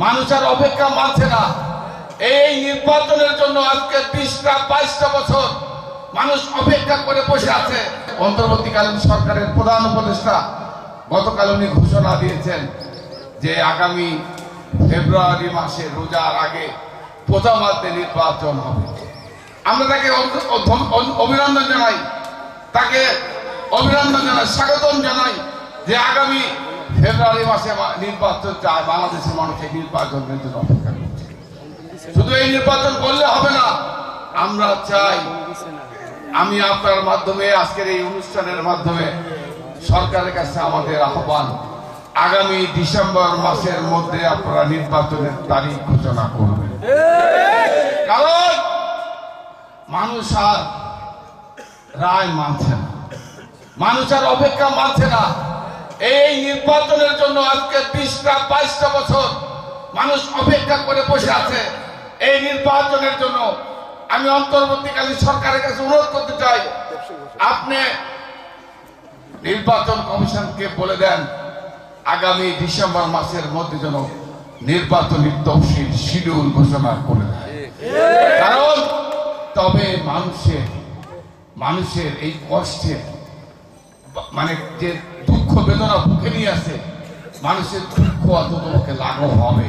মানুষ আর অপেক্ষা মানছে না। এই নির্বাচনের জন্য আজকে 20-22টা বছর মানুষ অপেক্ষা করে বসে আছে। অন্তর্বর্তীকালীন সরকারের প্রধান উপদেষ্টা গতকাল উনি ঘোষণা দিয়েছেন যে আগামী ফেব্রুয়ারি মাসে রোজার আগে প্রথমার্ধে নির্বাচন হবে। আমরা তাকে অভিনন্দন জানাই, স্বাগতম জানাই যে আগামী ফেব্রুয়ারি মাসে নির্বাচন চায়। বাংলাদেশের মানুষ এই নির্বাচনের জন্য অপেক্ষা করছে। শুধু এই নির্বাচন করলে হবে না, আমরা চাই, আমি আপনার মাধ্যমে আজকের এই অনুষ্ঠানের মাধ্যমে সরকারের কাছে আমাদের আহ্বান, আগামী ডিসেম্বর মাসের মধ্যে আপনারা নির্বাচনের তারিখ ঘোষণা করবেন। কারণ মানুষ আর রায় মানছে না, মানুষ আর অপেক্ষা মানছে না। এই নির্বাচনের জন্য আজকে 20-22টা বছর মানুষ অপেক্ষা করে বসে আছে। এই নির্বাচনের জন্য আমি অন্তর্বর্তীকালীন সরকারের কাছে অনুরোধ করতে চাই, আপনি নির্বাচন কমিশনকে বলে দেন আগামী ডিসেম্বর মাসের মধ্যে যেন নির্বাচনী তফসিল শিডিউল ঘোষণা করে দেয়। কারণ তবে মানুষের এই কষ্টের মানে যে দুঃখ বেদনা বুকে নিয়ে আছে, মানুষের দুঃখ অন্তত লাঘব হবে।